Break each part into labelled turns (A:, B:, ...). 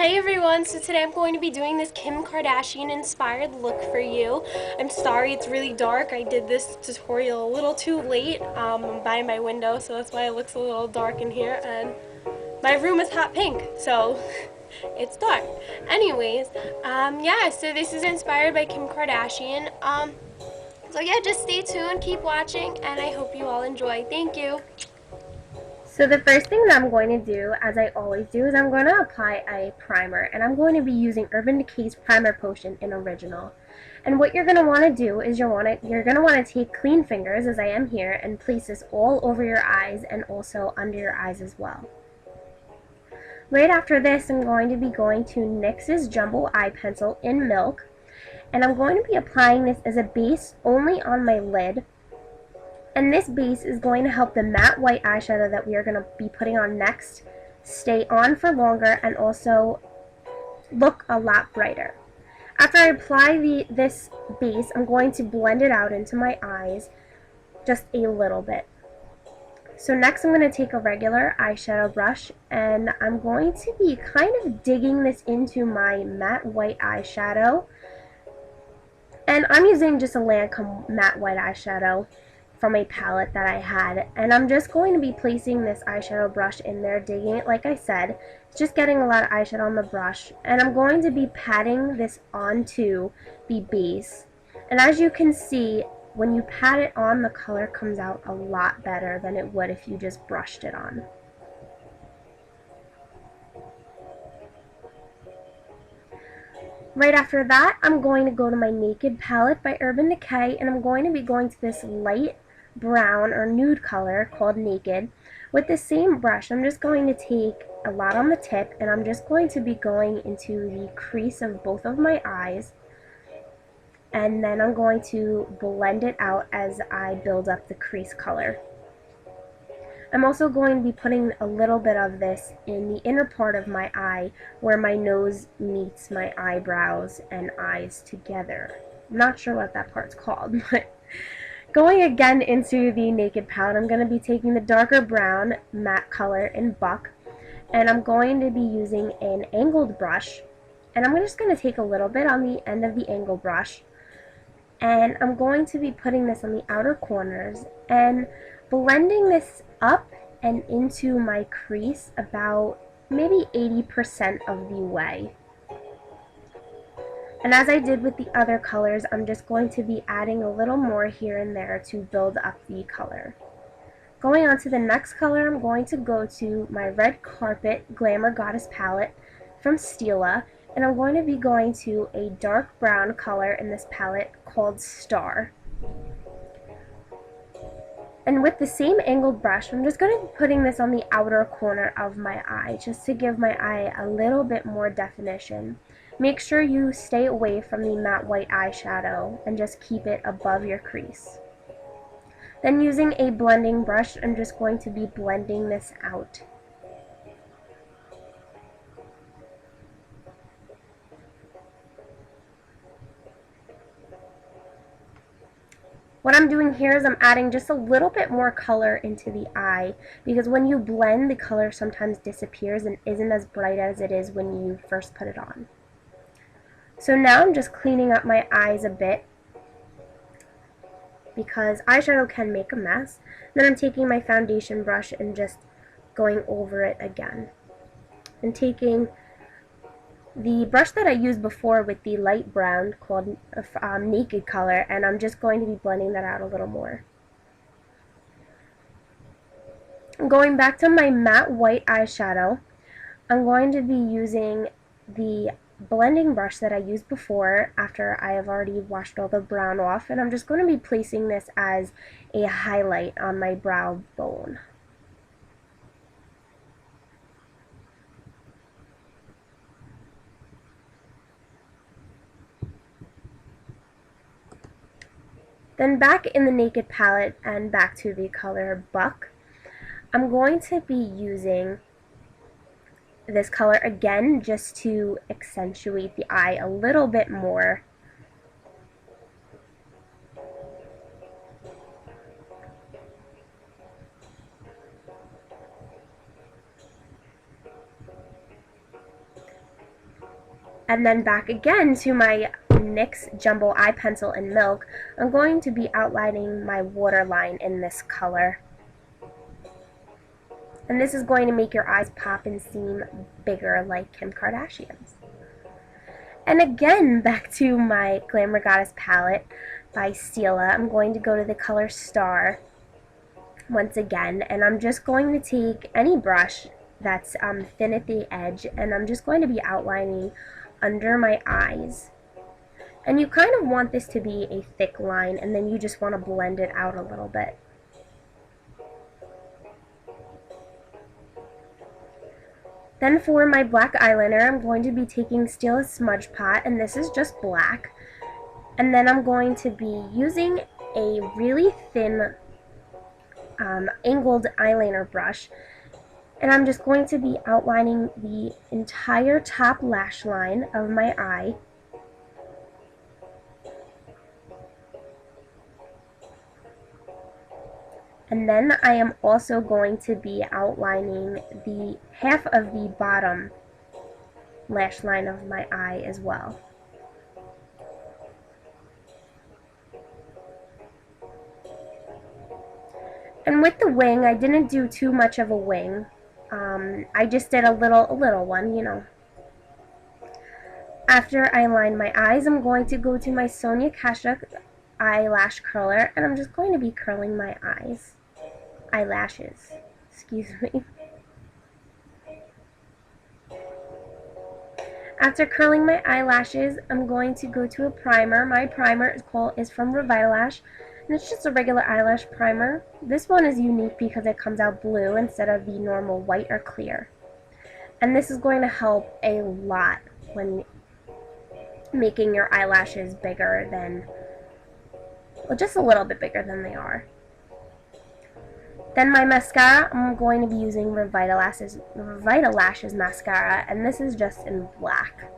A: Hey everyone, so today I'm going to be doing this Kim Kardashian inspired look for you. I'm sorry it's really dark. I did this tutorial a little too late. I'm by my window, so that's why it looks a little dark in here, and my room is hot pink, so it's dark. Anyways, yeah, so this is inspired by Kim Kardashian. So yeah, just stay tuned, keep watching, and I hope you all enjoy. Thank you.
B: So the first thing that I'm going to do, as I always do, is I'm going to apply a primer. And I'm going to be using Urban Decay's Primer Potion in Original. And what you're going to want to do is you're going to want to take clean fingers, as I am here, and place this all over your eyes and also under your eyes as well. Right after this, I'm going to be going to NYX's Jumbo Eye Pencil in Milk. And I'm going to be applying this as a base only on my lid. And this base is going to help the matte white eyeshadow that we are going to be putting on next stay on for longer and also look a lot brighter. After I apply this base, I'm going to blend it out into my eyes just a little bit. So next I'm going to take a regular eyeshadow brush and I'm going to be kind of digging this into my matte white eyeshadow. And I'm using just a Lancome matte white eyeshadow from a palette that I had, and I'm just going to be placing this eyeshadow brush in there, digging it like I said, just getting a lot of eyeshadow on the brush, and I'm going to be patting this onto the base. And as you can see, when you pat it on, the color comes out a lot better than it would if you just brushed it on. Right after that, I'm going to go to my Naked palette by Urban Decay, and I'm going to be going to this light brown or nude color called Naked. With the same brush, I'm just going to take a lot on the tip, and I'm just going to be going into the crease of both of my eyes, and then I'm going to blend it out as I build up the crease color. I'm also going to be putting a little bit of this in the inner part of my eye where my nose meets my eyebrows and eyes together. I'm not sure what that part's called, but going again into the Naked palette, I'm going to be taking the darker brown matte color in Buck, and I'm going to be using an angled brush, and I'm just going to take a little bit on the end of the angled brush, and I'm going to be putting this on the outer corners and blending this up and into my crease about maybe 80% of the way. And as I did with the other colors, I'm just going to be adding a little more here and there to build up the color. Going on to the next color, I'm going to go to my Red Carpet Glamour Goddess palette from Stila, and I'm going to be going to a dark brown color in this palette called Star. And with the same angled brush, I'm just going to be putting this on the outer corner of my eye, just to give my eye a little bit more definition. Make sure you stay away from the matte white eyeshadow and just keep it above your crease. Then using a blending brush, I'm just going to be blending this out. What I'm doing here is I'm adding just a little bit more color into the eye, because when you blend, the color sometimes disappears and isn't as bright as it is when you first put it on. So now I'm just cleaning up my eyes a bit, because eyeshadow can make a mess. Then I'm taking my foundation brush and just going over it again. And taking the brush that I used before with the light brown called Naked color, and I'm just going to be blending that out a little more. Going back to my matte white eyeshadow, I'm going to be using the blending brush that I used before after I have already washed all the brown off, and I'm just going to be placing this as a highlight on my brow bone. Then back in the Naked palette and back to the color Buck, I'm going to be using this color again just to accentuate the eye a little bit more. And then back again to my NYX Jumbo Eye Pencil in Milk, I'm going to be outlining my waterline in this color. And this is going to make your eyes pop and seem bigger like Kim Kardashian's. And again, back to my Glamour Goddess palette by Stila, I'm going to go to the color Star once again, and I'm just going to take any brush that's thin at the edge, and I'm just going to be outlining under my eyes. And you kind of want this to be a thick line, and then you just want to blend it out a little bit. Then for my black eyeliner, I'm going to be taking Stila Smudge Pot, and this is just black. And then I'm going to be using a really thin angled eyeliner brush, and I'm just going to be outlining the entire top lash line of my eye. And then I am also going to be outlining the half of the bottom lash line of my eye as well. And with the wing, I didn't do too much of a wing. I just did a little one, you know. After I line my eyes, I'm going to go to my Sonia Kashuk eyelash curler, and I'm just going to be curling my eyelashes. Excuse me. After curling my eyelashes, I'm going to go to a primer. My primer is from Revitalash, and it's just a regular eyelash primer. This one is unique because it comes out blue instead of the normal white or clear. And this is going to help a lot when making your eyelashes bigger than, well, just a little bit bigger than they are. Then my mascara, I'm going to be using Revitalash's mascara, and this is just in black.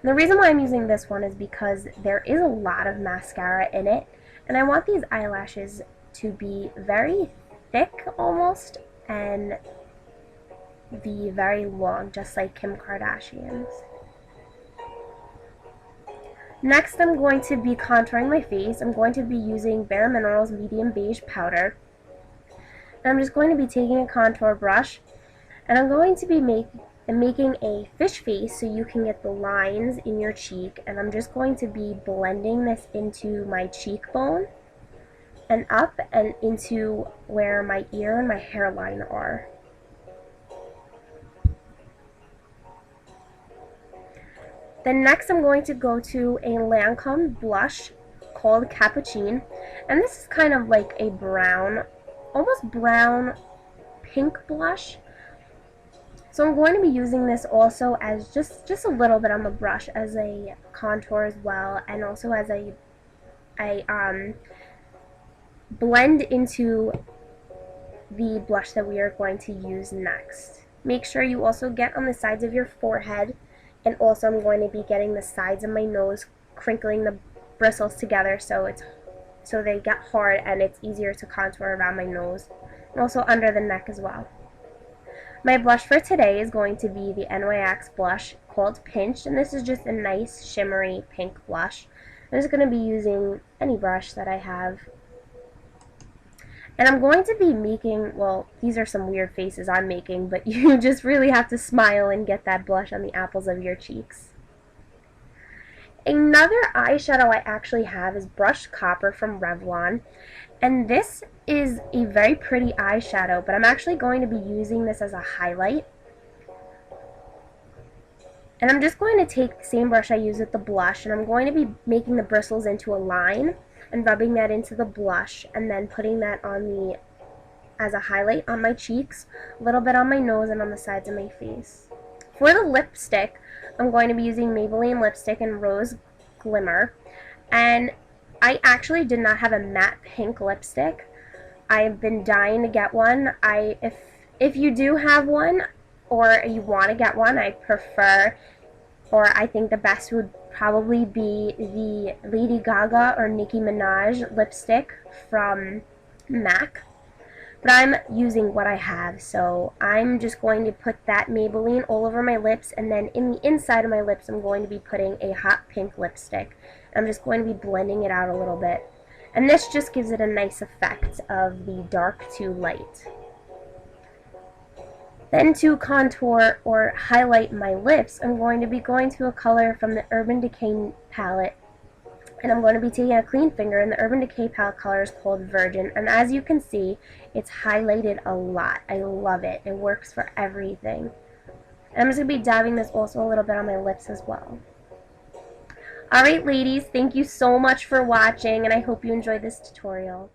B: And the reason why I'm using this one is because there is a lot of mascara in it, and I want these eyelashes to be very thick almost, and be very long, just like Kim Kardashian's. Next, I'm going to be contouring my face. I'm going to be using Bare Minerals Medium Beige Powder. And I'm just going to be taking a contour brush, and I'm going to be making a fish face so you can get the lines in your cheek, and I'm just going to be blending this into my cheekbone and up and into where my ear and my hairline are. Then next I'm going to go to a Lancome blush called Cappucine, and this is kind of like a brown, almost brown pink blush. So I'm going to be using this also as just a little bit on the brush as a contour as well, and also as a blend into the blush that we are going to use next. Make sure you also get on the sides of your forehead, and also I'm going to be getting the sides of my nose, crinkling the bristles together so they get hard and it's easier to contour around my nose, and also under the neck as well. My blush for today is going to be the NYX blush called Pinch, and this is just a nice shimmery pink blush. I'm just going to be using any brush that I have. And I'm going to be making, well, these are some weird faces I'm making, but you just really have to smile and get that blush on the apples of your cheeks. Another eyeshadow I actually have is Brushed Copper from Revlon, and this is a very pretty eyeshadow, but I'm actually going to be using this as a highlight. And I'm just going to take the same brush I used with the blush, and I'm going to be making the bristles into a line and rubbing that into the blush, and then putting that on as a highlight on my cheeks, a little bit on my nose, and on the sides of my face. For the lipstick, I'm going to be using Maybelline lipstick in Rose Glimmer, and I actually did not have a matte pink lipstick. I've been dying to get one. If you do have one, or you want to get one, I prefer, or I think the best would probably be the Lady Gaga or Nicki Minaj lipstick from MAC. but I'm using what I have, so I'm just going to put that Maybelline all over my lips, and then in the inside of my lips I'm going to be putting a hot pink lipstick. I'm just going to be blending it out a little bit, and this just gives it a nice effect of the dark to light. Then to contour or highlight my lips, I'm going to be going to a color from the Urban Decay palette, and I'm going to be taking a clean finger, and the Urban Decay palette color is called Virgin, and as you can see, it's highlighted a lot. I love it. It works for everything. And I'm just going to be dabbing this also a little bit on my lips as well. Alright ladies, thank you so much for watching, and I hope you enjoyed this tutorial.